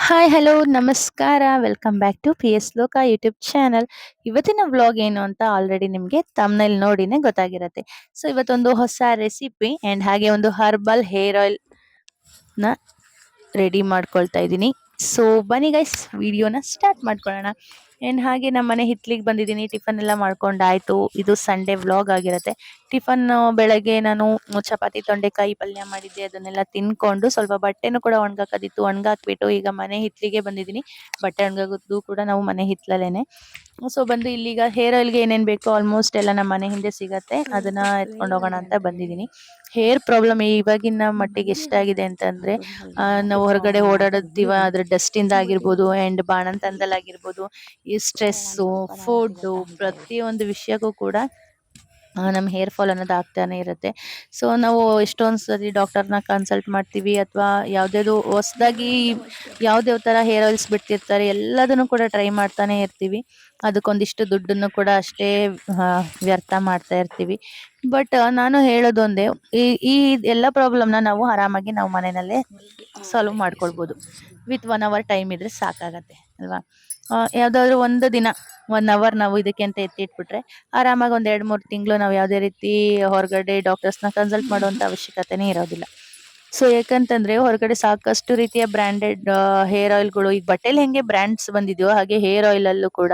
Hi hello ನಮಸ್ಕಾರ welcome back to P S Loka YouTube channel. ಇವತ್ತಿನ vlog ಏನು ಅಂತ ಆಲ್ರೆಡಿ ನಿಮಗೆ ತಮ್ನಲ್ಲಿ ನೋಡಿನೇ ಗೊತ್ತಾಗಿರತ್ತೆ. ಸೊ ಇವತ್ತೊಂದು ಹೊಸ ರೆಸಿಪಿ ಅಂಡ್ ಹಾಗೆ ಒಂದು ಹರ್ಬಲ್ ಹೇರ್ ಆಯಿಲ್ ನ ರೆಡಿ ಮಾಡ್ಕೊಳ್ತಾ ಇದ್ದೀನಿ. ಸೊ ಬನ್ನಿ ಗೈಸ್ ವಿಡಿಯೋನ ಸ್ಟಾರ್ಟ್ ಮಾಡ್ಕೊಳ್ಳೋಣ. ಆ್ಯಂಡ್ ಹಾಗೆ ನಮ್ಮ ಮನೆ ಹಿತ್ಲಿಗೆ ಬಂದಿದ್ದೀನಿ. ಟಿಫನ್ ಎಲ್ಲ ಮಾಡ್ಕೊಂಡಾಯ್ತು. ಇದು ಸಂಡೇ ವ್ಲಾಗ್ ಆಗಿರುತ್ತೆ. ಟಿಫನ್ ಬೆಳಗ್ಗೆ ನಾನು ಚಪಾತಿ ತೊಂಡೆಕಾಯಿ ಪಲ್ಯ ಮಾಡಿದ್ದೆ, ಅದನ್ನೆಲ್ಲ ತಿನ್ಕೊಂಡು ಸ್ವಲ್ಪ ಬಟ್ಟೆನೂ ಕೂಡ ಒಣಗಾಕೋದಿತ್ತು, ಒಣಗಾಕ್ಬಿಟ್ಟು ಈಗ ಮನೆ ಹಿತ್ಲಿಗೆ ಬಂದಿದ್ದೀನಿ. ಬಟ್ಟೆ ಒಣಗಾಕೋದು ಕೂಡ ನಾವು ಮನೆ ಹಿತ್ಲಲ್ಲೇನೆ. ಸೊ ಬಂದು ಇಲ್ಲಿಗ ಹೇರ್ ಆಯಿಲ್ಗೆ ಏನೇನು ಬೇಕೋ ಆಲ್ಮೋಸ್ಟ್ ಎಲ್ಲ ನಮ್ಮ ಮನೆ ಹಿಂದೆ ಸಿಗತ್ತೆ, ಅದನ್ನ ಎತ್ಕೊಂಡು ಹೋಗೋಣ ಅಂತ ಬಂದಿದ್ದೀನಿ. ಹೇರ್ ಪ್ರಾಬ್ಲಮ್ ಇವಾಗಿನ ಮಟ್ಟಿಗೆ ಎಷ್ಟಾಗಿದೆ ಅಂತಂದ್ರೆ ನಾವು ಹೊರಗಡೆ ಓಡಾಡುತ್ತೀವ ಅದ್ರ ಡಸ್ಟ್ ಇಂದ ಆಗಿರ್ಬೋದು ಅಂಡ್ ಬಾಣಂತನದಲ್ಲಾಗಿರ್ಬೋದು, ಈ ಸ್ಟ್ರೆಸ್ಸು, ಫುಡ್ಡು, ಪ್ರತಿಯೊಂದು ವಿಷಯಕ್ಕೂ ಕೂಡ ನಮ್ಮ ಹೇರ್ ಫಾಲ್ ಅನ್ನೋದು ಆಗ್ತಾನೆ ಇರುತ್ತೆ. ಸೊ ನಾವು ಎಷ್ಟೊಂದು ಸರಿ ಡಾಕ್ಟರ್ನ ಕನ್ಸಲ್ಟ್ ಮಾಡ್ತೀವಿ, ಅಥವಾ ಯಾವುದ್ಯಾವುದು ಹೊಸದಾಗಿ ಯಾವ್ದ್ಯಾವ ಥರ ಹೇರ್ ಆಯಿಲ್ಸ್ ಬಿಡ್ತಿರ್ತಾರೆ ಎಲ್ಲದನ್ನು ಕೂಡ ಟ್ರೈ ಮಾಡ್ತಾನೆ ಇರ್ತೀವಿ. ಅದಕ್ಕೊಂದಿಷ್ಟು ದುಡ್ಡನ್ನು ಕೂಡ ಅಷ್ಟೇ ವ್ಯರ್ಥ ಮಾಡ್ತಾ ಇರ್ತೀವಿ. ಬಟ್ ನಾನು ಹೇಳೋದು ಒಂದೇ, ಈ ಈ ಎಲ್ಲ ಪ್ರಾಬ್ಲಮ್ನ ನಾವು ಆರಾಮಾಗಿ ನಾವು ಮನೆಯಲ್ಲೇ ಸಾಲ್ವ್ ಮಾಡ್ಕೊಳ್ಬೋದು. ವಿತ್ 1 ಅವರ್ ಟೈಮ್ ಇದ್ರೆ ಸಾಕಾಗತ್ತೆ ಅಲ್ವಾ. ಯಾವುದಾದ್ರೂ ಒಂದು ದಿನ 1 ಅವರ್ ನಾವು ಇದಕ್ಕೆ ಅಂತ ಎತ್ತಿಟ್ಬಿಟ್ರೆ ಆರಾಮಾಗಿ ಒಂದು 2-3 ತಿಂಗಳು ನಾವು ಯಾವುದೇ ರೀತಿ ಹೊರಗಡೆ ಡಾಕ್ಟರ್ಸ್ನ ಕನ್ಸಲ್ಟ್ ಮಾಡುವಂಥ ಅವಶ್ಯಕತೆನೇ ಇರೋದಿಲ್ಲ. ಸೊ ಯಾಕಂತಂದ್ರೆ ಹೊರಗಡೆ ಸಾಕಷ್ಟು ರೀತಿಯ ಬ್ರ್ಯಾಂಡೆಡ್ ಹೇರ್ ಆಯಿಲ್ಗಳು, ಈಗ ಬಟ್ಟೆಲಿ ಹೆಂಗೆ ಬ್ರ್ಯಾಂಡ್ಸ್ ಬಂದಿದೆಯೋ ಹಾಗೆ ಹೇರ್ ಆಯಿಲ್ ಅಲ್ಲೂ ಕೂಡ,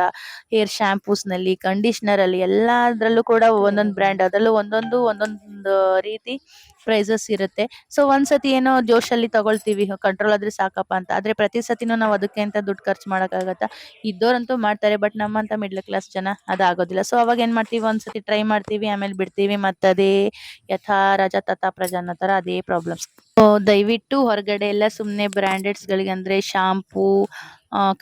ಹೇರ್ ಶಾಂಪೂಸ್ ನಲ್ಲಿ, ಕಂಡೀಷನರ್ ಅಲ್ಲಿ ಎಲ್ಲದರಲ್ಲೂ ಕೂಡ ಒಂದೊಂದು ಬ್ರ್ಯಾಂಡ್, ಅದರಲ್ಲೂ ಒಂದೊಂದು ರೀತಿ ಪ್ರೈಸಸ್ ಇರುತ್ತೆ. ಸೊ ಒಂದ್ಸತಿ ಏನೋ ಜೋಶಲ್ಲಿ ತಗೊಳ್ತೀವಿ, ಕಂಟ್ರೋಲ್ ಆದ್ರೆ ಸಾಕಪ್ಪ ಅಂತ. ಆದ್ರೆ ಪ್ರತಿ ಸತಿನೂ ನಾವು ಅದಕ್ಕೆ ಅಂತ ದುಡ್ಡು ಖರ್ಚು ಮಾಡೋಕ್ಕಾಗತ್ತಾ? ಇದ್ದೋರಂತೂ ಮಾಡ್ತಾರೆ, ಬಟ್ ನಮ್ಮಂತ ಮಿಡ್ಲ್ ಕ್ಲಾಸ್ ಜನ ಅದಾಗೋದಿಲ್ಲ. ಸೊ ಅವಾಗ ಏನ್ ಮಾಡ್ತೀವಿ, ಒಂದ್ಸತಿ ಟ್ರೈ ಮಾಡ್ತೀವಿ, ಆಮೇಲೆ ಬಿಡ್ತೀವಿ, ಮತ್ತದೇ ಯಥಾ ರಾಜ ತಥಾ ಪ್ರಜಾ ಅನ್ನೋ ಥರ ಅದೇ ಪ್ರಾಬ್ಲಮ್ಸ್. ದಯವಿಟ್ಟು ಹೊರಗಡೆ ಎಲ್ಲ ಸುಮ್ಮನೆ ಬ್ರ್ಯಾಂಡೆಡ್ಸ್ಗಳಿಗೆ ಅಂದರೆ ಶಾಂಪೂ,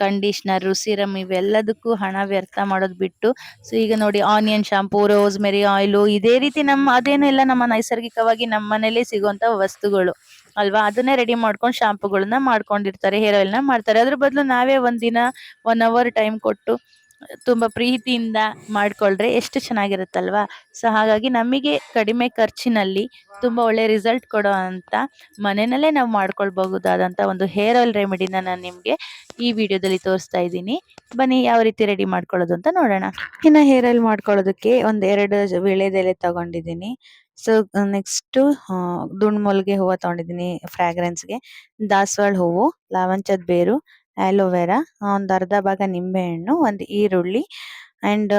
ಕಂಡೀಷ್ನರು, ಸಿರಮ್ ಇವೆಲ್ಲದಕ್ಕೂ ಹಣ ವ್ಯರ್ಥ ಮಾಡೋದು ಬಿಟ್ಟು, ಸೊ ಈಗ ನೋಡಿ ಆನಿಯನ್ ಶಾಂಪೂ, ರೋಸ್ಮೆರಿ ಆಯಿಲು, ಇದೇ ರೀತಿ ಅದೇನು ಎಲ್ಲ ನಮ್ಮ ನೈಸರ್ಗಿಕವಾಗಿ ನಮ್ಮ ಮನೇಲಿ ಸಿಗುವಂಥ ವಸ್ತುಗಳು ಅಲ್ವಾ, ಅದನ್ನೇ ರೆಡಿ ಮಾಡ್ಕೊಂಡು ಶಾಂಪೂಗಳನ್ನ ಮಾಡ್ಕೊಂಡಿರ್ತಾರೆ, ಹೇರ್ ಆಯಿಲ್ನ ಮಾಡ್ತಾರೆ. ಅದ್ರ ಬದಲು ನಾವೇ ಒಂದಿನ 1 ಅವರ್ ಟೈಮ್ ಕೊಟ್ಟು ತುಂಬ ಪ್ರೀತಿಯಿಂದ ಮಾಡ್ಕೊಳ್ರೆ ಎಷ್ಟು ಚೆನ್ನಾಗಿರುತ್ತಲ್ವಾ. ಸೊ ಹಾಗಾಗಿ ನಮಗೆ ಕಡಿಮೆ ಖರ್ಚಿನಲ್ಲಿ ತುಂಬ ಒಳ್ಳೆ ರಿಸಲ್ಟ್ ಕೊಡೋ ಅಂತ ಮನೆಯಲ್ಲೇ ನಾವು ಮಾಡ್ಕೊಳ್ಬಹುದಾದಂಥ ಒಂದು ಹೇರ್ ಆಯಿಲ್ ರೆಮಿಡಿನ ನಾನು ನಿಮಗೆ ಈ ವಿಡಿಯೋದಲ್ಲಿ ತೋರಿಸ್ತಾ ಇದ್ದೀನಿ. ಬನ್ನಿ ಯಾವ ರೀತಿ ರೆಡಿ ಮಾಡ್ಕೊಳ್ಳೋದು ಅಂತ ನೋಡೋಣ. ಇನ್ನು ಹೇರ್ ಆಯಿಲ್ ಮಾಡ್ಕೊಳ್ಳೋದಕ್ಕೆ ಒಂದು 2 ವೀಳ್ಯದೆಲೆ ತಗೊಂಡಿದ್ದೀನಿ. ಸೊ ನೆಕ್ಸ್ಟು ದುಂಡು ಹೂವು ತಗೊಂಡಿದ್ದೀನಿ ಫ್ರಾಗ್ರೆನ್ಸ್ಗೆ, ದಾಸವಾಳ ಹೂವು, ಲಾವಂಚದ ಬೇರು, ಆಲೋವೆರಾ, ಒಂದು ಅರ್ಧ ಭಾಗ ನಿಂಬೆಹಣ್ಣು, ಒಂದು ಈರುಳ್ಳಿ ಆ್ಯಂಡ್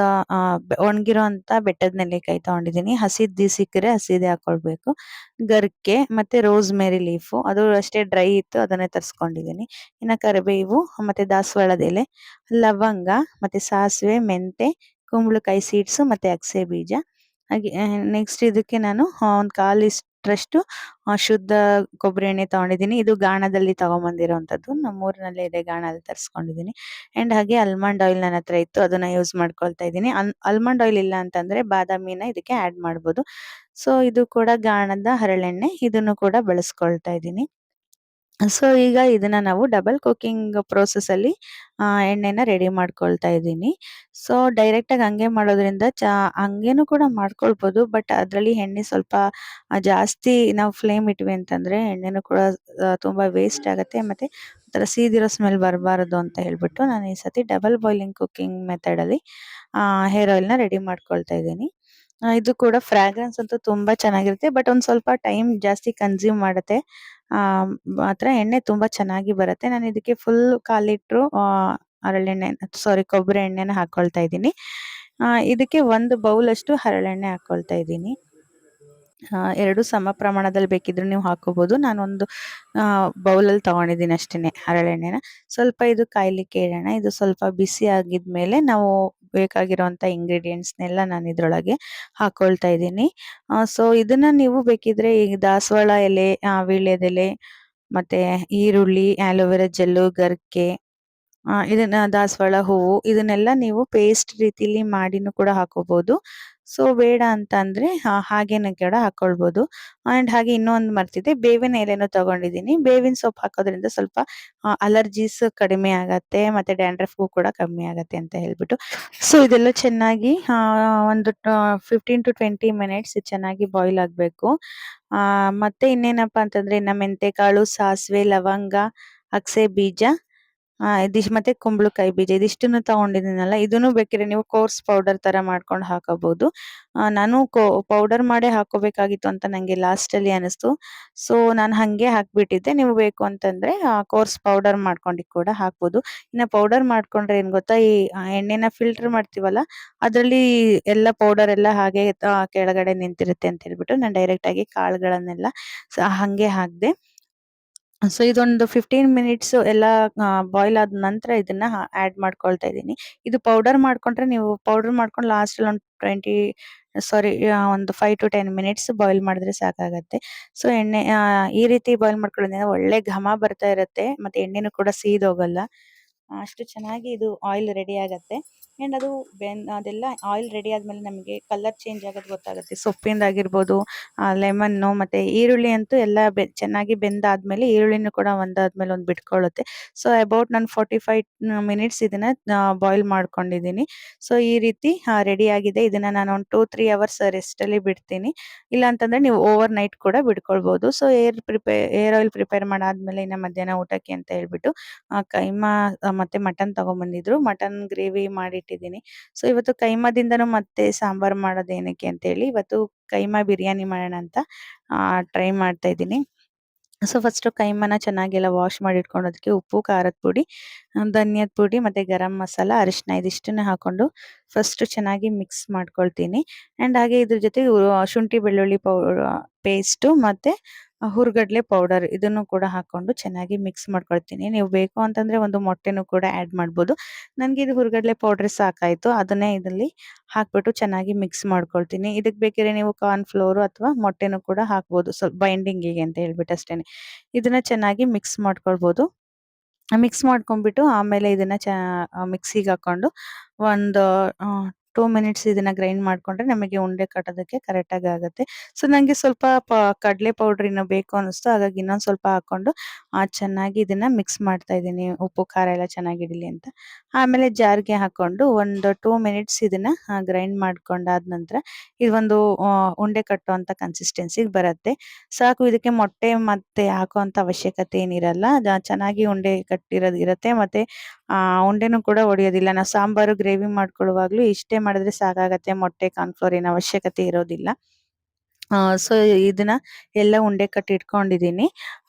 ಒಣಗಿರೋ ಅಂಥ ಬೆಟ್ಟದ ನೆಲ್ಲಿಕಾಯಿ ತಗೊಂಡಿದ್ದೀನಿ. ಹಸಿದು ಸಿಕ್ಕರೆ ಹಸಿದೇ ಹಾಕ್ಕೊಳ್ಬೇಕು. ಗರ್ಕೆ ಮತ್ತು ರೋಸ್ಮೆರಿ ಲೀಫು, ಅದು ಅಷ್ಟೇ ಡ್ರೈ ಇತ್ತು, ಅದನ್ನೇ ತರಿಸ್ಕೊಂಡಿದ್ದೀನಿ. ಇನ್ನು ಕರಿಬೇವು ಮತ್ತು ದಾಸವಾಳದ ಎಲೆ, ಲವಂಗ ಮತ್ತು ಸಾಸಿವೆ, ಮೆಂತೆ, ಕುಂಬಳಕಾಯಿ ಸೀಡ್ಸು ಮತ್ತು ಅಗಸೆ ಬೀಜ. ಹಾಗೆ ನೆಕ್ಸ್ಟ್ ಇದಕ್ಕೆ ನಾನು ಒಂದು ಕಾಲು ಇಷ್ಟರಷ್ಟು ಶುದ್ಧ ಕೊಬ್ಬರಿ ಎಣ್ಣೆ ತಗೊಂಡಿದ್ದೀನಿ. ಇದು ಗಾಣದಲ್ಲಿ ತಗೊಂಬಂದಿರೋವಂಥದ್ದು, ನಮ್ಮೂರಿನಲ್ಲೇ ಇದೆ, ಗಾಣದಲ್ಲಿ ತರಿಸ್ಕೊಂಡಿದ್ದೀನಿ. ಆ್ಯಂಡ್ ಹಾಗೆ ಆಲ್ಮಂಡ್ ಆಯಿಲ್ ನನ್ನ ಹತ್ರ ಇತ್ತು, ಅದನ್ನು ಯೂಸ್ ಮಾಡ್ಕೊಳ್ತಾ ಇದ್ದೀನಿ. ಆಲ್ಮಂಡ್ ಆಯಿಲ್ ಇಲ್ಲ ಅಂತಂದರೆ ಬಾದಾಮಿನ ಇದಕ್ಕೆ ಆ್ಯಡ್ ಮಾಡ್ಬೋದು. ಸೊ ಇದು ಕೂಡ ಗಾಣದ ಹರಳೆಣ್ಣೆ, ಇದನ್ನು ಕೂಡ ಬಳಸ್ಕೊಳ್ತಾ ಇದ್ದೀನಿ. ಸೊ ಈಗ ಇದನ್ನ ನಾವು ಡಬಲ್ ಕುಕಿಂಗ್ ಪ್ರೋಸೆಸ್ಸಲ್ಲಿ ಎಣ್ಣೆನ ರೆಡಿ ಮಾಡ್ಕೊಳ್ತಾ ಇದ್ದೀನಿ. ಸೊ ಡೈರೆಕ್ಟಾಗಿ ಹಂಗೆ ಮಾಡೋದ್ರಿಂದ ಹಂಗೇನೂ ಕೂಡ ಮಾಡ್ಕೊಳ್ಬೋದು, ಬಟ್ ಅದರಲ್ಲಿ ಎಣ್ಣೆ ಸ್ವಲ್ಪ ಜಾಸ್ತಿ ನಾವು ಫ್ಲೇಮ್ ಇಟ್ವಿ ಅಂತಂದರೆ ಎಣ್ಣೆನೂ ಕೂಡ ತುಂಬ ವೇಸ್ಟ್ ಆಗುತ್ತೆ, ಮತ್ತು ಒಂಥರ ಸೀದಿರೋ ಸ್ಮೆಲ್ ಬರಬಾರದು ಅಂತ ಹೇಳ್ಬಿಟ್ಟು ನಾನು ಈ ಸತಿ ಡಬಲ್ ಬಾಯ್ಲಿಂಗ್ ಕುಕ್ಕಿಂಗ್ ಮೆಥಡಲ್ಲಿ ಹೇರ್ ಆಯಿಲ್ನ ರೆಡಿ ಮಾಡ್ಕೊಳ್ತಾ ಇದ್ದೀನಿ. ಇದು ಕೂಡ ಫ್ರಾಗ್ರೆನ್ಸ್ ಅಂತೂ ತುಂಬ ಚೆನ್ನಾಗಿರುತ್ತೆ, ಬಟ್ ಒಂದು ಸ್ವಲ್ಪ ಟೈಮ್ ಜಾಸ್ತಿ ಕನ್ಸ್ಯೂಮ್ ಮಾಡುತ್ತೆ. ಮಾತ್ರ ಎಣ್ಣೆ ತುಂಬ ಚೆನ್ನಾಗಿ ಬರುತ್ತೆ. ನಾನು ಇದಕ್ಕೆ ಫುಲ್ 1/4 ಲೀಟ್ರು ಹರಳೆಣ್ಣೆ, ಸಾರಿ ಕೊಬ್ಬರಿ ಎಣ್ಣೆನ ಹಾಕ್ಕೊಳ್ತಾ ಇದ್ದೀನಿ. ಇದಕ್ಕೆ 1 ಬೌಲಷ್ಟು ಹರಳೆಣ್ಣೆ ಹಾಕ್ಕೊಳ್ತಾ ಇದ್ದೀನಿ. 2 ಸಮ ಪ್ರಮಾಣದಲ್ಲಿ ಬೇಕಿದ್ರೆ ನೀವು ಹಾಕ್ಕೋಬೋದು. ನಾನೊಂದು ಬೌಲಲ್ಲಿ ತೊಗೊಂಡಿದ್ದೀನಿ ಅಷ್ಟೇ ಹರಳೆಣ್ಣೆನ. ಸ್ವಲ್ಪ ಇದು ಕಾಯ್ಲಿಕ್ಕೆ ಇಡೋಣ. ಇದು ಸ್ವಲ್ಪ ಬಿಸಿ ಆಗಿದ್ಮೇಲೆ ನಾವು ಬೇಕಾಗಿರೋವಂಥ ಇಂಗ್ರೀಡಿಯೆಂಟ್ಸ್ನೆಲ್ಲ ನಾನು ಇದರೊಳಗೆ ಹಾಕ್ಕೊಳ್ತಾ ಇದ್ದೀನಿ. ಸೊ ಇದನ್ನು ನೀವು ಬೇಕಿದ್ರೆ ಈಗ ದಾಸವಾಳ ಎಲೆ, ವೀಳ್ಯದೆಲೆ, ಮತ್ತು ಈರುಳ್ಳಿ, ಆಲೋವೆರಾ ಜೆಲ್ಲು, ಗರ್ಕೆ, ಇದನ್ನ ದಾಸವಾಳ ಹೂವು, ಇದನ್ನೆಲ್ಲ ನೀವು ಪೇಸ್ಟ್ ರೀತಿಲಿ ಮಾಡಿನೂ ಕೂಡ ಹಾಕೋಬೋದು. ಸೊ ಬೇಡ ಅಂತ ಅಂದರೆ ಹಾಗೇನೆ ಕೂಡ ಹಾಕ್ಕೊಳ್ಬೋದು. ಆ್ಯಂಡ್ ಹಾಗೆ ಇನ್ನೊಂದು ಮರ್ತಿದ್ದೆ, ಬೇವಿನ ಎಲೆನೂ ತೊಗೊಂಡಿದ್ದೀನಿ. ಬೇವಿನ ಸೊಪ್ಪು ಹಾಕೋದ್ರಿಂದ ಸ್ವಲ್ಪ ಅಲರ್ಜೀಸ್ ಕಡಿಮೆ ಆಗತ್ತೆ, ಮತ್ತು ಡ್ಯಾಂಡ್ರಫ್ಗೂ ಕೂಡ ಕಮ್ಮಿ ಆಗತ್ತೆ ಅಂತ ಹೇಳ್ಬಿಟ್ಟು. ಸೊ ಇದೆಲ್ಲ ಚೆನ್ನಾಗಿ ಒಂದು 15 to 20 ಮಿನಿಟ್ಸ್ ಚೆನ್ನಾಗಿ ಬಾಯ್ಲ್ ಆಗಬೇಕು. ಮತ್ತು ಇನ್ನೇನಪ್ಪ ಅಂತಂದರೆ ಮೆಂತೆಕಾಳು, ಸಾಸಿವೆ, ಲವಂಗ, ಅಗಸೆ ಬೀಜ, ಇದಿಷ್ಟು ಮತ್ತೆ ಕುಂಬಳಕಾಯಿ ಬೀಜ ಇದಿಷ್ಟನ್ನು ತಗೊಂಡಿದ್ದೀನಲ್ಲ, ಇದನ್ನು ಬೇಕಿದ್ರೆ ನೀವು ಕೋರ್ಸ್ ಪೌಡರ್ ತರ ಮಾಡ್ಕೊಂಡು ಹಾಕೋಬಹುದು. ನಾನು ಪೌಡರ್ ಮಾಡೇ ಹಾಕೋಬೇಕಾಗಿತ್ತು ಅಂತ ನಂಗೆ ಲಾಸ್ಟ್ ಅಲ್ಲಿ ಅನಿಸ್ತು. ಸೊ ನಾನು ಹಂಗೆ ಹಾಕ್ಬಿಟ್ಟಿದ್ದೆ. ನೀವು ಬೇಕು ಅಂತಂದ್ರೆ ಕೋರ್ಸ್ ಪೌಡರ್ ಮಾಡ್ಕೊಂಡು ಕೂಡ ಹಾಕ್ಬೋದು. ಇನ್ನ ಪೌಡರ್ ಮಾಡ್ಕೊಂಡ್ರೆ ಏನ್ ಗೊತ್ತಾ, ಈ ಎಣ್ಣೆನ ಫಿಲ್ಟರ್ ಮಾಡ್ತೀವಲ್ಲ, ಅದ್ರಲ್ಲಿ ಎಲ್ಲ ಪೌಡರ್ ಎಲ್ಲ ಹಾಗೆ ಕೆಳಗಡೆ ನಿಂತಿರುತ್ತೆ ಅಂತ ಹೇಳ್ಬಿಟ್ಟು ನಾನು ಡೈರೆಕ್ಟ್ ಆಗಿ ಕಾಳುಗಳನ್ನೆಲ್ಲ ಹಂಗೆ ಹಾಕ್ದೆ. ಸೊ ಇದೊಂದು 15 ಮಿನಿಟ್ಸ್ ಎಲ್ಲ ಬಾಯ್ಲ್ ಆದ ನಂತರ ಇದನ್ನ ಆಡ್ ಮಾಡ್ಕೊಳ್ತಾ ಇದ್ದೀನಿ. ಇದು ಪೌಡರ್ ಮಾಡ್ಕೊಂಡ್ರೆ, ನೀವು ಪೌಡರ್ ಮಾಡ್ಕೊಂಡು ಲಾಸ್ಟ್ ಅಲ್ಲಿ ಒಂದು 20 ಸಾರಿ ಒಂದು 5 ಟು 10 ಮಿನಿಟ್ಸ್ ಬಾಯ್ಲ್ ಮಾಡಿದ್ರೆ ಸಾಕಾಗತ್ತೆ. ಸೊ ಈ ರೀತಿ ಬಾಯ್ಲ್ ಮಾಡ್ಕೊಳ್ಳೋದ್ರಿಂದ ಒಳ್ಳೆ ಘಮ ಬರ್ತಾ ಇರತ್ತೆ, ಮತ್ತೆ ಎಣ್ಣೆನೂ ಕೂಡ ಸೀದೋಗಲ್ಲ. ಅಷ್ಟು ಚೆನ್ನಾಗಿ ಇದು ಆಯಿಲ್ ರೆಡಿ ಆಗತ್ತೆ. ಅಂಡ್ ಅದು ಅದೆಲ್ಲ ಆಯಿಲ್ ರೆಡಿ ಆದ್ಮೇಲೆ ನಮಗೆ ಕಲರ್ ಚೇಂಜ್ ಆಗೋದು ಗೊತ್ತಾಗುತ್ತೆ. ಸೊಪ್ಪಿಂದಾಗಿರ್ಬೋದು, ಲೆಮನ್ನು ಮತ್ತೆ ಈರುಳ್ಳಿ ಅಂತೂ ಎಲ್ಲ ಚೆನ್ನಾಗಿ ಬೆಂದಾದ್ಮೇಲೆ ಈರುಳ್ಳಿನೂ ಕೂಡ ಒಂದಾದ್ಮೇಲೆ ಒಂದು ಬಿಟ್ಕೊಳ್ಳುತ್ತೆ. ಸೊ ಅಬೌಟ್ ನಾನು 45 ಮಿನಿಟ್ಸ್ ಇದನ್ನ ಬಾಯ್ಲ್ ಮಾಡ್ಕೊಂಡಿದ್ದೀನಿ. ಸೊ ಈ ರೀತಿ ರೆಡಿ ಆಗಿದೆ. ಇದನ್ನ ನಾನು ಒಂದು 2-3 ಅವರ್ಸ್ ರೆಸ್ಟ್ ಅಲ್ಲಿ ಬಿಡ್ತೀನಿ. ಇಲ್ಲ ಅಂತಂದ್ರೆ ನೀವು ಓವರ್ ನೈಟ್ ಕೂಡ ಬಿಡ್ಕೊಳ್ಬಹುದು. ಸೊ ಏರ್ ಆಯಿಲ್ ಪ್ರಿಪೇರ್ ಮಾಡಾದ್ಮೇಲೆ ಇನ್ನ ಮಧ್ಯಾಹ್ನ ಊಟಕ್ಕೆ ಅಂತ ಹೇಳ್ಬಿಟ್ಟು ಕೈಮಾ ಮತ್ತೆ ಮಟನ್ ತಗೊಂಡ್ಬಂದಿದ್ರು. ಮಟನ್ ಗ್ರೇವಿ ಮಾಡಿಟ್ಟಿದ್ದೀನಿ. ಸೊ ಇವತ್ತು ಕೈಮಾದಿಂದನೂ ಮತ್ತೆ ಸಾಂಬಾರ್ ಮಾಡೋದು ಏನಕ್ಕೆ ಅಂತ ಹೇಳಿ ಇವತ್ತು ಕೈಮಾ ಬಿರಿಯಾನಿ ಮಾಡೋಣ ಅಂತ ಟ್ರೈ ಮಾಡ್ತಾ ಇದ್ದೀನಿ. ಸೊ ಫಸ್ಟ್ ಕೈಮಾನ ಚೆನ್ನಾಗೆಲ್ಲ ವಾಶ್ ಮಾಡಿ ಇಟ್ಕೊಂಡು ಅದಕ್ಕೆ ಉಪ್ಪು, ಖಾರದ ಪುಡಿ, ಧನಿಯದ ಪುಡಿ ಮತ್ತೆ ಗರಂ ಮಸಾಲ, ಅರಿಶಿನ ಇದಿಷ್ಟನ್ನ ಹಾಕೊಂಡು ಫಸ್ಟ್ ಚೆನ್ನಾಗಿ ಮಿಕ್ಸ್ ಮಾಡ್ಕೊಳ್ತೀನಿ. ಅಂಡ್ ಹಾಗೆ ಇದ್ರ ಜೊತೆ ಶುಂಠಿ ಬೆಳ್ಳುಳ್ಳಿ ಪೇಸ್ಟು ಮತ್ತೆ ಹುರ್ಗಡ್ಲೆ ಪೌಡರ್ ಇದನ್ನು ಕೂಡ ಹಾಕೊಂಡು ಚೆನ್ನಾಗಿ ಮಿಕ್ಸ್ ಮಾಡ್ಕೊಳ್ತೀನಿ. ನೀವು ಬೇಕು ಅಂತಂದ್ರೆ ಒಂದು ಮೊಟ್ಟೆನೂ ಕೂಡ ಆಡ್ ಮಾಡ್ಬೋದು. ನನ್ಗೆ ಇದು ಹುರ್ಗಡ್ಲೆ ಪೌಡರ್ ಸಾಕಾಯ್ತು. ಅದನ್ನೇ ಇದರಲ್ಲಿ ಹಾಕ್ಬಿಟ್ಟು ಚೆನ್ನಾಗಿ ಮಿಕ್ಸ್ ಮಾಡ್ಕೊಳ್ತೀನಿ. ಇದಕ್ಕೆ ಬೇಕಿದ್ರೆ ನೀವು ಕಾರ್ನ್ ಫ್ಲೋರ್ ಅಥವಾ ಮೊಟ್ಟೆನೂ ಕೂಡ ಹಾಕ್ಬೋದು, ಸ್ವಲ್ಪ ಬೈಂಡಿಂಗಿಗೆ ಅಂತ ಹೇಳ್ಬಿಟ್ಟು ಅಷ್ಟೇನೆ. ಇದನ್ನ ಚೆನ್ನಾಗಿ ಮಿಕ್ಸ್ ಮಾಡ್ಕೊಳ್ಬೋದು. ಮಿಕ್ಸ್ ಮಾಡ್ಕೊಂಡ್ಬಿಟ್ಟು ಆಮೇಲೆ ಇದನ್ನ ಮಿಕ್ಸಿಗೆ ಹಾಕೊಂಡು ಒಂದು 2 ಮಿನಿಟ್ಸ್ ಇದನ್ನ ಗ್ರೈಂಡ್ ಮಾಡ್ಕೊಂಡ್ರೆ ನಮಗೆ ಉಂಡೆ ಕಟ್ಟೋದಕ್ಕೆ ಕರೆಕ್ಟ್ ಆಗಿ ಆಗುತ್ತೆ. ಸೊ ನಂಗೆ ಸ್ವಲ್ಪ ಕಡಲೆ ಪೌಡರ್ ಇನ್ನು ಬೇಕು ಅನಿಸ್ತು, ಹಾಗಾಗಿ ಇನ್ನೊಂದು ಸ್ವಲ್ಪ ಹಾಕೊಂಡು ಚೆನ್ನಾಗಿ ಇದನ್ನ ಮಿಕ್ಸ್ ಮಾಡ್ತಾ ಇದ್ದೀನಿ, ಉಪ್ಪು ಖಾರ ಎಲ್ಲ ಚೆನ್ನಾಗಿ ಹಿಡಿಲಿ ಅಂತ. ಆಮೇಲೆ ಜಾರ್ಗೆ ಹಾಕೊಂಡು ಒಂದು 2 ಮಿನಿಟ್ಸ್ ಇದನ್ನ ಗ್ರೈಂಡ್ ಮಾಡ್ಕೊಂಡಾದ ನಂತರ ಇದೊಂದು ಉಂಡೆ ಕಟ್ಟುವಂತ ಕನ್ಸಿಸ್ಟೆನ್ಸಿಗೆ ಬರುತ್ತೆ. ಸಾಕು. ಇದಕ್ಕೆ ಮೊಟ್ಟೆ ಮತ್ತೆ ಹಾಕುವಂತ ಅವಶ್ಯಕತೆ ಏನಿರಲ್ಲ. ಚೆನ್ನಾಗಿ ಉಂಡೆ ಕಟ್ಟಿರೋದು ಇರುತ್ತೆ. ಮತ್ತೆ ಉಂಡೆನೂ ಕೂಡ ಒಡೆಯೋದಿಲ್ಲ. ನಾವು ಸಾಂಬಾರು ಗ್ರೇವಿ ಮಾಡ್ಕೊಳ್ಳುವಾಗ್ಲೂ ಇಷ್ಟೇ ಮಾಡಿದ್ರೆ ಸಾಕಾಗತ್ತೆ. ಮೊಟ್ಟೆ ಕಾರ್ನ್‌ಫ್ಲೋರ್ ಏನು ಅವಶ್ಯಕತೆ ಇರೋದಿಲ್ಲ. ಸೊ ಇದನ್ನ ಎಲ್ಲ ಉಂಡೆ ಕಟ್ಟಿ ಇಟ್ಕೊಂಡಿದ್ದೀನಿ.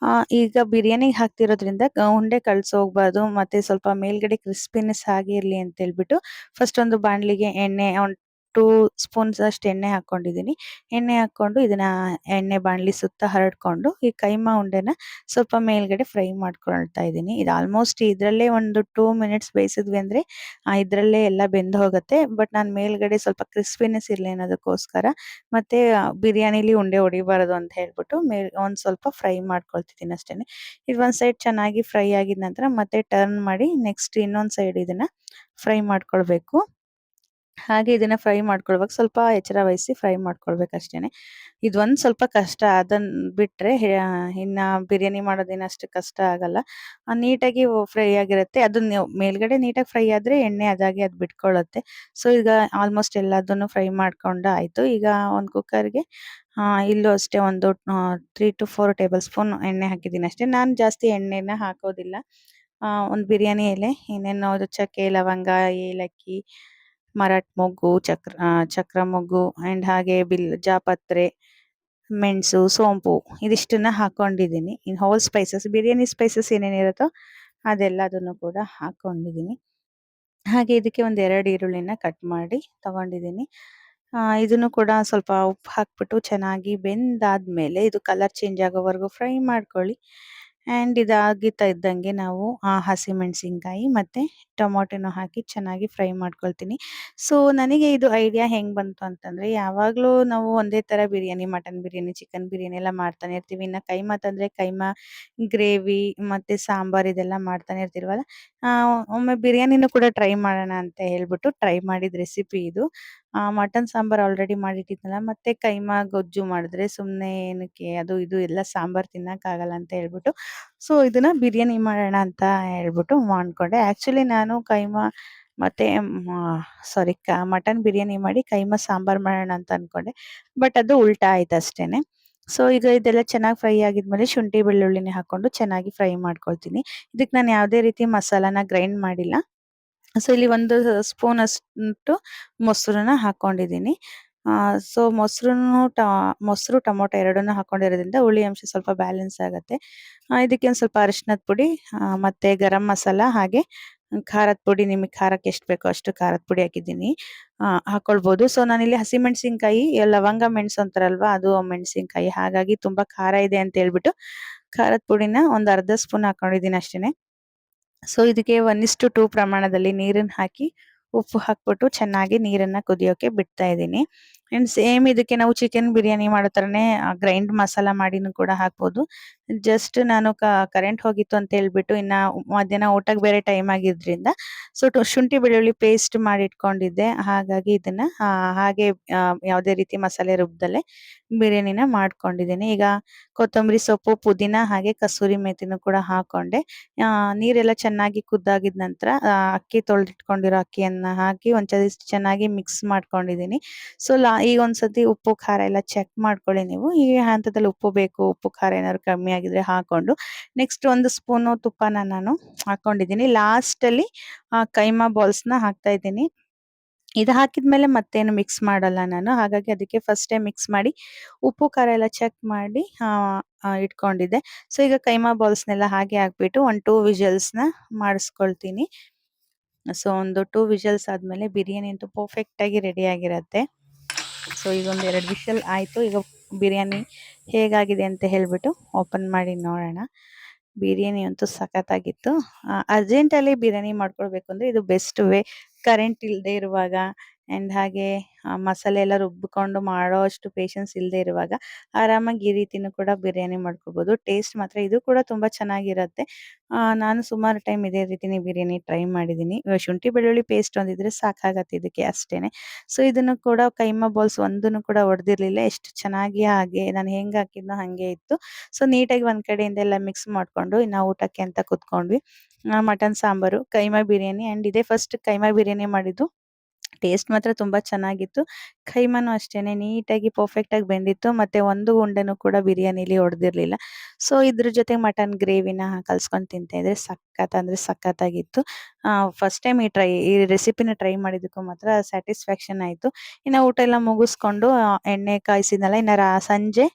ಈಗ ಬಿರಿಯಾನಿಗೆ ಹಾಕ್ತಿರೋದ್ರಿಂದ ಉಂಡೆ ಕಳ್ಸೋಗ್ಬಾರ್ದು, ಮತ್ತೆ ಸ್ವಲ್ಪ ಮೇಲ್ಗಡೆ ಕ್ರಿಸ್ಪಿನೆಸ್ ಹಾಗೆ ಇರ್ಲಿ ಅಂತ ಹೇಳ್ಬಿಟ್ಟು ಫಸ್ಟ್ ಒಂದು ಬಾಣಲಿಗೆ ಎಣ್ಣೆ ಒಂದು 2 ಸ್ಪೂನ್ಸ್ ಅಷ್ಟು ಎಣ್ಣೆ ಹಾಕೊಂಡಿದ್ದೀನಿ. ಎಣ್ಣೆ ಹಾಕೊಂಡು ಇದನ್ನ ಎಣ್ಣೆ ಬಾಣಲಿ ಸುತ್ತ ಹರಡ್ಕೊಂಡು ಈ ಕೈಮಾ ಉಂಡೆನ ಸ್ವಲ್ಪ ಮೇಲ್ಗಡೆ ಫ್ರೈ ಮಾಡ್ಕೊಳ್ತಾ ಇದ್ದೀನಿ. ಇದು ಆಲ್ಮೋಸ್ಟ್ ಇದರಲ್ಲೇ ಒಂದು 2 ಮಿನಿಟ್ಸ್ ಬೇಯಿಸಿದ್ವಿ ಅಂದ್ರೆ ಇದರಲ್ಲೇ ಎಲ್ಲ ಬೆಂದು ಹೋಗುತ್ತೆ. ಬಟ್ ನಾನು ಮೇಲ್ಗಡೆ ಸ್ವಲ್ಪ ಕ್ರಿಸ್ಪಿನೆಸ್ ಇರ್ಲಿ ಅನ್ನೋದಕ್ಕೋಸ್ಕರ ಮತ್ತೆ ಬಿರಿಯಾನಿಲಿ ಉಂಡೆ ಹೊಡಿಬಾರದು ಅಂತ ಹೇಳ್ಬಿಟ್ಟು ಒಂದ್ ಸ್ವಲ್ಪ ಫ್ರೈ ಮಾಡ್ಕೊಳ್ತಿದ್ದೀನಿ ಅಷ್ಟೇನೆ. ಇದು ಒಂದ್ ಸೈಡ್ ಚೆನ್ನಾಗಿ ಫ್ರೈ ಆಗಿದ ನಂತರ ಮತ್ತೆ ಟರ್ನ್ ಮಾಡಿ ನೆಕ್ಸ್ಟ್ ಇನ್ನೊಂದ್ ಸೈಡ್ ಇದನ್ನ ಫ್ರೈ ಮಾಡ್ಕೊಳ್ಬೇಕು. ಹಾಗೆ ಇದನ್ನ ಫ್ರೈ ಮಾಡ್ಕೊಳ್ವಾಗ ಸ್ವಲ್ಪ ಎಚ್ಚರ ವಹಿಸಿ ಫ್ರೈ ಮಾಡ್ಕೊಳ್ಬೇಕು ಅಷ್ಟೇನೆ. ಇದೊಂದು ಸ್ವಲ್ಪ ಕಷ್ಟ, ಅದನ್ನ ಬಿಟ್ರೆ ಇನ್ನ ಬಿರಿಯಾನಿ ಮಾಡೋದೇನು ಅಷ್ಟು ಕಷ್ಟ ಆಗಲ್ಲ. ನೀಟಾಗಿ ಫ್ರೈ ಆಗಿರುತ್ತೆ. ಅದನ್ನ ಮೇಲ್ಗಡೆ ನೀಟಾಗಿ ಫ್ರೈ ಆದ್ರೆ ಎಣ್ಣೆ ಅದಾಗೆ ಅದು ಬಿಟ್ಕೊಳ್ಳುತ್ತೆ. ಸೊ ಈಗ ಆಲ್ಮೋಸ್ಟ್ ಎಲ್ಲದನ್ನು ಫ್ರೈ ಮಾಡ್ಕೊಂಡು ಆಯ್ತು. ಈಗ ಒಂದು ಕುಕ್ಕರ್ಗೆ ಇಲ್ಲೂ ಅಷ್ಟೇ ಒಂದು 3 to 4 ಟೇಬಲ್ ಸ್ಪೂನ್ ಎಣ್ಣೆ ಹಾಕಿದ್ದೀನಿ ಅಷ್ಟೇ. ನಾನು ಜಾಸ್ತಿ ಎಣ್ಣೆನ ಹಾಕೋದಿಲ್ಲ. ಒಂದು ಬಿರಿಯಾನಿ ಎಲೆ, ಇನ್ನೇನು ಚಕ್ಕೆ, ಲವಂಗ, ಏಲಕ್ಕಿ, ಮರಾಠ ಮೊಗ್ಗು, ಚಕ್ರ ಮೊಗ್ಗು ಅಂಡ್ ಹಾಗೆ ಜಾಪತ್ರೆ, ಮೆಣಸು, ಸೋಂಪು ಇದಿಷ್ಟನ್ನ ಹಾಕೊಂಡಿದ್ದೀನಿ. In whole spices, biryani spices ಏನೇನಿರುತ್ತೋ ಅದೆಲ್ಲದನ್ನು ಕೂಡ ಹಾಕೊಂಡಿದ್ದೀನಿ. ಹಾಗೆ ಇದಕ್ಕೆ ಒಂದು 2 ಈರುಳ್ಳಿನ ಕಟ್ ಮಾಡಿ ತಗೊಂಡಿದ್ದೀನಿ. ಇದನ್ನು ಕೂಡ ಸ್ವಲ್ಪ ಉಪ್ಪು ಹಾಕ್ಬಿಟ್ಟು ಚೆನ್ನಾಗಿ ಬೆಂದಾದ್ಮೇಲೆ ಇದು ಕಲರ್ ಚೇಂಜ್ ಆಗೋವರೆಗೂ ಫ್ರೈ ಮಾಡ್ಕೊಳ್ಳಿ. ಆ್ಯಂಡ್ ಇದಾಗುತ್ತಾ ಇದ್ದಂಗೆ ನಾವು ಹಸಿಮೆಣಸಿನ್ಕಾಯಿ ಮತ್ತು ಟೊಮೊಟೊನ ಹಾಕಿ ಚೆನ್ನಾಗಿ ಫ್ರೈ ಮಾಡ್ಕೊಳ್ತೀನಿ. ಸೊ ನನಗೆ ಇದು ಐಡಿಯಾ ಹೆಂಗೆ ಬಂತು ಅಂತಂದರೆ, ಯಾವಾಗಲೂ ನಾವು ಒಂದೇ ಥರ ಬಿರಿಯಾನಿ, ಮಟನ್ ಬಿರಿಯಾನಿ, ಚಿಕನ್ ಬಿರಿಯಾನಿ ಎಲ್ಲ ಮಾಡ್ತಾನೆ ಇರ್ತೀವಿ. ಇನ್ನು ಕೈಮಾ ತಂದರೆ ಕೈಮಾ ಗ್ರೇವಿ ಮತ್ತು ಸಾಂಬಾರು ಇದೆಲ್ಲ ಮಾಡ್ತಾನೆ ಇರ್ತೀವಲ್ಲ. ಒಮ್ಮೆ ಬಿರಿಯಾನಿನೂ ಕೂಡ ಟ್ರೈ ಮಾಡೋಣ ಅಂತ ಹೇಳ್ಬಿಟ್ಟು ಟ್ರೈ ಮಾಡಿದ ರೆಸಿಪಿ ಇದು. ಮಟನ್ ಸಾಂಬಾರು ಆಲ್ರೆಡಿ ಮಾಡಿಟ್ಟಿದ್ನಲ್ಲ, ಮತ್ತೆ ಕೈಮಾ ಗೊಜ್ಜು ಮಾಡಿದ್ರೆ ಸುಮ್ಮನೆ ಏನಕ್ಕೆ ಅದು ಇದು ಎಲ್ಲ ಸಾಂಬಾರು ತಿನ್ನೋಕ್ಕಾಗಲ್ಲ ಅಂತ ಹೇಳ್ಬಿಟ್ಟು, ಸೊ ಇದನ್ನ ಬಿರಿಯಾನಿ ಮಾಡೋಣ ಅಂತ ಹೇಳ್ಬಿಟ್ಟು ಮಾಡ್ಕೊಂಡೆ. ಆ್ಯಕ್ಚುಲಿ ನಾನು ಕೈಮಾ ಮತ್ತೆ ಸಾರಿ ಮಟನ್ ಬಿರಿಯಾನಿ ಮಾಡಿ ಕೈಮಾ ಸಾಂಬಾರು ಮಾಡೋಣ ಅಂತ ಅಂದ್ಕೊಂಡೆ. ಬಟ್ ಅದು ಉಲ್ಟಾ ಆಯ್ತು ಅಷ್ಟೇನೆ. ಸೊ ಈಗ ಇದೆಲ್ಲ ಚೆನ್ನಾಗಿ ಫ್ರೈ ಆಗಿದ್ಮೇಲೆ ಶುಂಠಿ ಬೆಳ್ಳುಳ್ಳಿನ ಹಾಕೊಂಡು ಚೆನ್ನಾಗಿ ಫ್ರೈ ಮಾಡ್ಕೊಳ್ತೀನಿ. ಇದಕ್ಕೆ ನಾನು ಯಾವುದೇ ರೀತಿ ಮಸಾಲಾನ ಗ್ರೈಂಡ್ ಮಾಡಿಲ್ಲ. ಸೊ ಇಲ್ಲಿ ಒಂದು ಸ್ಪೂನ್ ಅಷ್ಟು ಮೊಸರನ್ನ ಹಾಕೊಂಡಿದ್ದೀನಿ. ಸೊ ಮೊಸರು ಟೊಮೊಟೊ ಎರಡನ್ನೂ ಹಾಕೊಂಡಿರೋದ್ರಿಂದ ಹುಳಿ ಅಂಶ ಸ್ವಲ್ಪ ಬ್ಯಾಲೆನ್ಸ್ ಆಗುತ್ತೆ. ಇದಕ್ಕೆ ಒಂದು ಸ್ವಲ್ಪ ಅರಿಶಿನದ ಪುಡಿ, ಮತ್ತೆ ಗರಂ ಮಸಾಲ, ಹಾಗೆ ಖಾರದ ಪುಡಿ, ನಿಮಗೆ ಖಾರಕ್ಕೆ ಎಷ್ಟು ಬೇಕೋ ಅಷ್ಟು ಖಾರದ ಪುಡಿ ಹಾಕಿದ್ದೀನಿ. ಹಾಕೊಳ್ಬೋದು. ಸೊ ನಾನಿಲ್ಲಿ ಹಸಿಮೆಣಸಿನ್ಕಾಯಿ, ಲವಂಗ ಮೆಣಸು ಅಂತಾರಲ್ವಾ, ಅದು ಮೆಣಸಿನ್ಕಾಯಿ, ಹಾಗಾಗಿ ತುಂಬಾ ಖಾರ ಇದೆ ಅಂತ ಹೇಳ್ಬಿಟ್ಟು ಖಾರದ ಪುಡಿನ ಒಂದು ಅರ್ಧ ಸ್ಪೂನ್ ಹಾಕೊಂಡಿದ್ದೀನಿ ಅಷ್ಟೇನೆ. ಸೊ ಇದಕ್ಕೆ 1:2 ಪ್ರಮಾಣದಲ್ಲಿ ನೀರನ್ನ ಹಾಕಿ ಉಪ್ಪು ಹಾಕ್ಬಿಟ್ಟು ಚೆನ್ನಾಗಿ ನೀರನ್ನ ಕುದಿಯೋಕೆ ಬಿಡ್ತಾ ಇದ್ದೀನಿ. ಅಂಡ್ ಸೇಮ್ ಇದಕ್ಕೆ ನಾವು ಚಿಕನ್ ಬಿರಿಯಾನಿ ಮಾಡೋ ಥರನೇ ಗ್ರೈಂಡ್ ಮಸಾಲ ಮಾಡಿನೂ ಕೂಡ ಹಾಕ್ಬೋದು. ಜಸ್ಟ್ ನಾನು ಕರೆಂಟ್ ಹೋಗಿತ್ತು ಅಂತ ಹೇಳ್ಬಿಟ್ಟು ಇನ್ನ ಮಧ್ಯಾಹ್ನ ಊಟಕ್ಕೆ ಬೇರೆ ಟೈಮ್ ಆಗಿದ್ರಿಂದ ಸೊ ಶುಂಠಿ ಬೆಳ್ಳುಳ್ಳಿ ಪೇಸ್ಟ್ ಮಾಡಿ ಇಟ್ಕೊಂಡಿದ್ದೆ. ಹಾಗಾಗಿ ಇದನ್ನ ಹಾಗೆ ಯಾವುದೇ ರೀತಿ ಮಸಾಲೆ ರುಬ್ದಲೆ ಬಿರಿಯಾನಿನ ಮಾಡ್ಕೊಂಡಿದ್ದೀನಿ. ಈಗ ಕೊತ್ತಂಬರಿ ಸೊಪ್ಪು, ಪುದೀನ, ಹಾಗೆ ಕಸೂರಿ ಮೇಥಿನೂ ಕೂಡ ಹಾಕೊಂಡೆ. ನೀರೆಲ್ಲ ಚೆನ್ನಾಗಿ ಕುದ್ದಾಗಿದ ನಂತರ ಅಕ್ಕಿ ತೊಳೆದಿಟ್ಕೊಂಡಿರೋ ಅಕ್ಕಿಯನ್ನ ಹಾಕಿ ಒಂದ್ಸರಿ ಚೆನ್ನಾಗಿ ಮಿಕ್ಸ್ ಮಾಡ್ಕೊಂಡಿದ್ದೀನಿ. ಸೊ ಈಗ ಒಂದ್ಸತಿ ಉಪ್ಪು ಖಾರ ಎಲ್ಲ ಚೆಕ್ ಮಾಡ್ಕೊಳ್ಳಿ ನೀವು. ಈ ಹಂತದಲ್ಲಿ ಉಪ್ಪು ಬೇಕು, ಉಪ್ಪು ಖಾರ ಏನಾದ್ರು ಕಮ್ಮಿ ಆಗಿದ್ರೆ ಹಾಕೊಂಡು ನೆಕ್ಸ್ಟ್ ಒಂದು ಸ್ಪೂನು ತುಪ್ಪನ ನಾನು ಹಾಕೊಂಡಿದ್ದೀನಿ. ಲಾಸ್ಟ್ ಅಲ್ಲಿ ಕೈಮಾ ಬಾಲ್ಸ್ನ ಹಾಕ್ತಾ ಇದ್ದೀನಿ. ಇದು ಹಾಕಿದ್ಮೇಲೆ ಮತ್ತೇನು ಮಿಕ್ಸ್ ಮಾಡಲ್ಲ ನಾನು. ಹಾಗಾಗಿ ಅದಕ್ಕೆ ಫಸ್ಟೇ ಮಿಕ್ಸ್ ಮಾಡಿ ಉಪ್ಪು ಖಾರ ಎಲ್ಲ ಚೆಕ್ ಮಾಡಿ ಇಟ್ಕೊಂಡಿದ್ದೆ. ಸೊ ಈಗ ಕೈಮಾ ಬಾಲ್ಸ್ನೆಲ್ಲ ಹಾಗೆ ಹಾಕ್ಬಿಟ್ಟು ಒಂದು 2 ವಿಷಲ್ಸ್ನ ಮಾಡಿಸ್ಕೊಳ್ತೀನಿ. ಸೊ ಒಂದು 2 ವಿಷಲ್ಸ್ ಆದ್ಮೇಲೆ ಬಿರಿಯಾನಿ ಅಂತೂ ಪರ್ಫೆಕ್ಟ್ ಆಗಿ ರೆಡಿ ಆಗಿರತ್ತೆ. ಸೊ ಈಗ ಒಂದು 2 ವಿಷಲ್ ಆಯ್ತು. ಈಗ ಬಿರಿಯಾನಿ ಹೇಗಾಗಿದೆ ಅಂತ ಹೇಳ್ಬಿಟ್ಟು ಓಪನ್ ಮಾಡಿ ನೋಡೋಣ. ಬಿರಿಯಾನಿ ಅಂತೂ ಸಖತ್ತಾಗಿತ್ತು. ಅರ್ಜೆಂಟಲ್ಲಿ ಬಿರಿಯಾನಿ ಮಾಡ್ಕೊಳ್ಬೇಕು ಅಂದ್ರೆ ಇದು ಬೆಸ್ಟ್ ವೇ. ಕರೆಂಟ್ ಇಲ್ಲದೆ ಇರುವಾಗ ಆ್ಯಂಡ್ ಹಾಗೆ ಮಸಾಲೆ ಎಲ್ಲ ರುಬ್ಬಿಕೊಂಡು ಮಾಡೋ ಅಷ್ಟು ಪೇಷನ್ಸ್ ಇಲ್ಲದೆ ಇರುವಾಗ ಆರಾಮಾಗಿ ಈ ರೀತಿನೂ ಕೂಡ ಬಿರಿಯಾನಿ ಮಾಡ್ಕೊಳ್ಬೋದು. ಟೇಸ್ಟ್ ಮಾತ್ರ ಇದು ಕೂಡ ತುಂಬ ಚೆನ್ನಾಗಿರುತ್ತೆ. ನಾನು ಸುಮಾರು ಟೈಮ್ ಇದೇ ರೀತಿನೇ ಬಿರಿಯಾನಿ ಟ್ರೈ ಮಾಡಿದ್ದೀನಿ. ಶುಂಠಿ ಬೆಳ್ಳುಳ್ಳಿ ಪೇಸ್ಟ್ ಒಂದಿದ್ರೆ ಸಾಕಾಗತ್ತೆ ಇದಕ್ಕೆ ಅಷ್ಟೇನೆ. ಸೊ ಇದನ್ನು ಕೂಡ ಕೈಮಾ ಬಾಲ್ಸ್ ಒಂದನ್ನು ಕೂಡ ಒಡೆದಿರಲಿಲ್ಲ. ಎಷ್ಟು ಚೆನ್ನಾಗಿ ಹಾಗೆ ನಾನು ಹೆಂಗೆ ಹಾಕಿದ್ನೋ ಹಾಗೆ ಇತ್ತು. ಸೊ ನೀಟಾಗಿ ಒಂದು ಕಡೆಯಿಂದ ಎಲ್ಲ ಮಿಕ್ಸ್ ಮಾಡಿಕೊಂಡು ಇನ್ನು ಊಟಕ್ಕೆ ಅಂತ ಕೂತ್ಕೊಂಡ್ವಿ. ಮಟನ್ ಸಾಂಬಾರು, ಕೈಮಾ ಬಿರಿಯಾನಿ ಆ್ಯಂಡ್ ಇದೇ ಫಸ್ಟ್ ಕೈಮಾ ಬಿರಿಯಾನಿ ಮಾಡಿದ್ದು. ಟೇಸ್ಟ್ ಮಾತ್ರ ತುಂಬ ಚೆನ್ನಾಗಿತ್ತು. ಕೈಮಾನು ಅಷ್ಟೇನೆ ನೀಟಾಗಿ ಪರ್ಫೆಕ್ಟಾಗಿ ಬೆಂದಿತ್ತು. ಮತ್ತು ಒಂದು ಉಂಡೆನೂ ಕೂಡ ಬಿರಿಯಾನಿಲಿ ಒಡೆದಿರಲಿಲ್ಲ. ಸೊ ಇದ್ರ ಜೊತೆ ಮಟನ್ ಗ್ರೇವಿನ ಕಲ್ಸ್ಕೊಂಡು ತಿಂತಾ ಇದ್ರೆ ಸಖತ್ ಅಂದರೆ ಸಖತ್ತಾಗಿತ್ತು. ಫಸ್ಟ್ ಟೈಮ್ ಈ ರೆಸಿಪಿನ ಟ್ರೈ ಮಾಡಿದ್ದಕ್ಕೂ ಮಾತ್ರ ಸ್ಯಾಟಿಸ್ಫ್ಯಾಕ್ಷನ್ ಆಯಿತು. ಇನ್ನು ಊಟ ಎಲ್ಲ ಮುಗಿಸ್ಕೊಂಡು ಎಣ್ಣೆ ಕಾಯಿಸಿದ್ನಲ್ಲ, ಇನ್ನು ಸಂಜೆ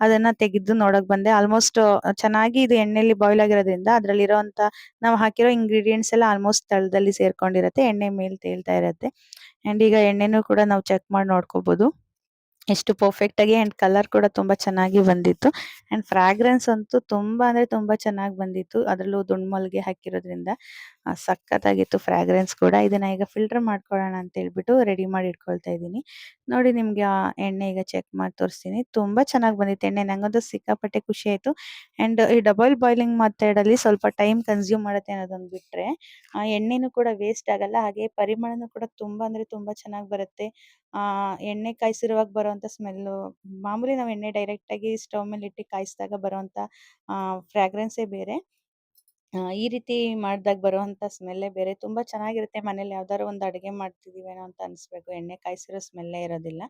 ಅದನ್ನು ತೆಗೆದು ನೋಡೋಕೆ ಬಂದೆ. ಆಲ್ಮೋಸ್ಟ್ ಚೆನ್ನಾಗಿ ಇದು ಎಣ್ಣೆಯಲ್ಲಿ ಬಾಯ್ಲ್ ಆಗಿರೋದ್ರಿಂದ ಅದರಲ್ಲಿರೋವಂಥ ನಾವು ಹಾಕಿರೋ ಇಂಗ್ರೀಡಿಯೆಂಟ್ಸ್ ಎಲ್ಲ ಆಲ್ಮೋಸ್ಟ್ ತಳದಲ್ಲಿ ಸೇರ್ಕೊಂಡಿರುತ್ತೆ, ಎಣ್ಣೆ ಮೇಲೆ ತೇಲ್ತಾ ಇರುತ್ತೆ. ಆ್ಯಂಡ್ ಈಗ ಎಣ್ಣೆನೂ ಕೂಡ ನಾವು ಚೆಕ್ ಮಾಡಿ ನೋಡ್ಕೋಬೋದು ಎಷ್ಟು ಪರ್ಫೆಕ್ಟಾಗಿ. ಆ್ಯಂಡ್ ಕಲರ್ ಕೂಡ ತುಂಬ ಚೆನ್ನಾಗಿ ಬಂದಿತ್ತು. ಆ್ಯಂಡ್ ಫ್ರಾಗ್ರೆನ್ಸ್ ಅಂತೂ ತುಂಬ ಅಂದರೆ ತುಂಬ ಚೆನ್ನಾಗಿ ಬಂದಿತ್ತು. ಅದರಲ್ಲೂ ದುಂಡು ಮಲ್ಲಿಗೆ ಹಾಕಿರೋದ್ರಿಂದ ಸಖತ್ತಾಗಿತ್ತು ಫ್ರಾಗ್ರೆನ್ಸ್ ಕೂಡ. ಇದನ್ನು ಈಗ ಫಿಲ್ಟರ್ ಮಾಡ್ಕೊಳ್ಳೋಣ ಅಂತ ಹೇಳ್ಬಿಟ್ಟು ರೆಡಿ ಮಾಡಿ ಇಟ್ಕೊಳ್ತಾ ಇದ್ದೀನಿ. ನೋಡಿ ನಿಮಗೆ ಆ ಎಣ್ಣೆ ಈಗ ಚೆಕ್ ಮಾಡಿ ತೋರಿಸ್ತೀನಿ. ತುಂಬ ಚೆನ್ನಾಗಿ ಬಂದಿತ್ತು ಎಣ್ಣೆ. ನನಗಂತೂ ಸಿಕ್ಕಾಪಟ್ಟೆ ಖುಷಿ ಆಯಿತು. ಆ್ಯಂಡ್ ಈ ಡಬಲ್ ಬಾಯ್ಲಿಂಗ್ ಮೆಥಡಲ್ಲಿ ಸ್ವಲ್ಪ ಟೈಮ್ ಕನ್ಸ್ಯೂಮ್ ಮಾಡುತ್ತೆ ಅನ್ನೋದೊಂದು ಬಿಟ್ಟರೆ ಎಣ್ಣೆನೂ ಕೂಡ ವೇಸ್ಟ್ ಆಗಲ್ಲ. ಹಾಗೆ ಪರಿಮಳನೂ ಕೂಡ ತುಂಬ ಅಂದರೆ ತುಂಬ ಚೆನ್ನಾಗಿ ಬರುತ್ತೆ. ಎಣ್ಣೆ ಕಾಯಿಸಿರುವಾಗ ಬರುವಂಥ ಸ್ಮೆಲ್ಲು, ಮಾಮೂಲಿ ನಾವು ಎಣ್ಣೆ ಡೈರೆಕ್ಟಾಗಿ ಸ್ಟವ್ ಮೇಲೆ ಇಟ್ಟು ಕಾಯಿಸಿದಾಗ ಬರುವಂಥ ಫ್ರಾಗ್ರೆನ್ಸೇ ಬೇರೆ. ಈ ರೀತಿ ಮಾಡಿದಾಗ ಬರುವಂಥ ಸ್ಮೆಲ್ಲೇ ಬೇರೆ. ತುಂಬ ಚೆನ್ನಾಗಿರುತ್ತೆ. ಮನೇಲಿ ಯಾವ್ದಾದ್ರು ಒಂದು ಅಡುಗೆ ಮಾಡ್ತಿದ್ದೀವೇನೋ ಅಂತ ಅನಿಸ್ಬೇಕು, ಎಣ್ಣೆ ಕಾಯಿಸಿರೋ ಸ್ಮೆಲ್ಲೇ ಇರೋದಿಲ್ಲ,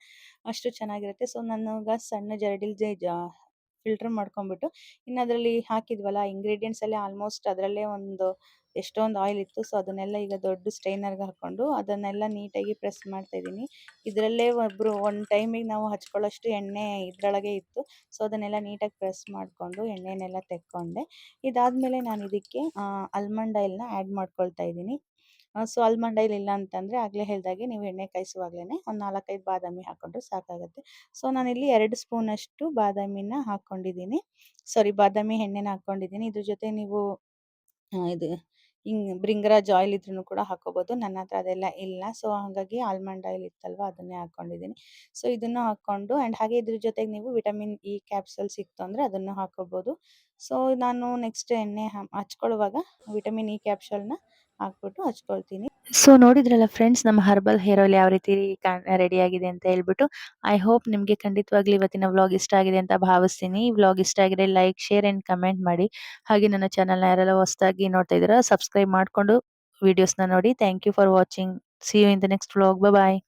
ಅಷ್ಟು ಚೆನ್ನಾಗಿರುತ್ತೆ. ಸೊ ನಾನೀಗ ಸಣ್ಣ ಜರಡಿಲಿ ಫಿಲ್ಟರ್ ಮಾಡ್ಕೊಂಬಿಟ್ಟು ಇನ್ನು ಅದರಲ್ಲಿ ಹಾಕಿದ್ವಲ್ಲ ಇಂಗ್ರೀಡಿಯೆಂಟ್ಸ್ ಎಲ್ಲ ಆಲ್ಮೋಸ್ಟ್ ಅದರಲ್ಲೇ ಒಂದು ಎಷ್ಟೊಂದು ಆಯಿಲ್ ಇತ್ತು. ಸೊ ಅದನ್ನೆಲ್ಲ ಈಗ ದೊಡ್ಡ ಸ್ಟ್ರೈನರ್ಗೆ ಹಾಕ್ಕೊಂಡು ಅದನ್ನೆಲ್ಲ ನೀಟಾಗಿ ಪ್ರೆಸ್ ಮಾಡ್ತಾ ಇದ್ದೀನಿ. ಇದರಲ್ಲೇ ಒಂದು ಟೈಮಿಗೆ ನಾವು ಹಚ್ಕೊಳ್ಳೋಷ್ಟು ಎಣ್ಣೆ ಇದರೊಳಗೆ ಇತ್ತು. ಸೊ ಅದನ್ನೆಲ್ಲ ನೀಟಾಗಿ ಪ್ರೆಸ್ ಮಾಡಿಕೊಂಡು ಎಣ್ಣೆನೆಲ್ಲ ತೆಕ್ಕೊಂಡೆ. ಇದಾದಮೇಲೆ ನಾನು ಇದಕ್ಕೆ ಆಲ್ಮಂಡ್ ಆಯಿಲ್ನ ಆ್ಯಡ್ ಮಾಡ್ಕೊಳ್ತಾ ಇದ್ದೀನಿ. ಸೊ ಆಲ್ಮಂಡ್ ಆಯಿಲ್ ಇಲ್ಲ ಅಂತಂದರೆ ಆಗಲೇ ಹೇಳಿದಾಗೆ ನೀವು ಎಣ್ಣೆ ಕಾಯಿಸುವಾಗಲೇ ಒಂದು 4-5 ಬಾದಾಮಿ ಹಾಕ್ಕೊಂಡ್ರೆ ಸಾಕಾಗುತ್ತೆ. ಸೊ ನಾನಿಲ್ಲಿ 2 ಸ್ಪೂನಷ್ಟು ಬಾದಾಮಿನ ಹಾಕ್ಕೊಂಡಿದ್ದೀನಿ. ಬಾದಾಮಿ ಎಣ್ಣೆನ ಹಾಕ್ಕೊಂಡಿದ್ದೀನಿ. ಇದ್ರ ಜೊತೆ ನೀವು ಇದು ಬ್ರಿಂಗರಾಜ್ ಆಯಿಲ್ ಇದ್ರೂ ಕೂಡ ಹಾಕ್ಕೋಬೋದು. ನನ್ನ ಹತ್ರ ಅದೆಲ್ಲ ಇಲ್ಲ. ಸೊ ಹಾಗಾಗಿ ಆಲ್ಮಂಡ್ ಆಯಿಲ್ ಇತ್ತಲ್ವ ಅದನ್ನೇ ಹಾಕ್ಕೊಂಡಿದ್ದೀನಿ. ಸೊ ಇದನ್ನು ಹಾಕ್ಕೊಂಡು ಆ್ಯಂಡ್ ಹಾಗೆ ಇದ್ರ ಜೊತೆಗೆ ನೀವು ವಿಟಮಿನ್ ಇ ಕ್ಯಾಪ್ಸೂಲ್ ಸಿಕ್ತು ಅಂದರೆ ಅದನ್ನು ಹಾಕ್ಕೋಬೋದು. ಸೊ ನಾನು ನೆಕ್ಸ್ಟ್ ಎಣ್ಣೆ ಹಚ್ಕೊಳ್ಳುವಾಗ ವಿಟಮಿನ್ ಇ ಕ್ಯಾಪ್ಸೂಲ್ನ ಹಾಕ್ಬಿಟ್ಟು ಹಚ್ಕೊಳ್ತೀನಿ. ಸೊ ನೋಡಿದ್ರಲ್ಲ ಫ್ರೆಂಡ್ಸ್, ನಮ್ಮ ಹರ್ಬಲ್ ಹೇರ್ ಆಯಿಲ್ ಯಾವ ರೀತಿ ರೆಡಿ ಆಗಿದೆ ಅಂತ ಹೇಳ್ಬಿಟ್ಟು. ಐ ಹೋಪ್ ನಿಮಗೆ ಖಂಡಿತವಾಗ್ಲೂ ಇವತ್ತಿನ ವ್ಲಾಗ್ ಇಷ್ಟ ಆಗಿದೆ ಅಂತ ಭಾವಿಸ್ತೀನಿ. ಈ ವ್ಲಾಗ್ ಇಷ್ಟ ಆಗಿದ್ರೆ ಲೈಕ್, ಶೇರ್ ಆ್ಯಂಡ್ ಕಮೆಂಟ್ ಮಾಡಿ. ಹಾಗೆ ನನ್ನ ಚಾನಲ್ನ ಯಾರೆಲ್ಲ ಹೊಸದಾಗಿ ನೋಡ್ತಾ ಇದ್ದೀರಾ ಸಬ್ಸ್ಕ್ರೈಬ್ ಮಾಡಿಕೊಂಡು ವಿಡಿಯೋಸ್ನ ನೋಡಿ. Thank you for watching. See you in the next vlog. Bye.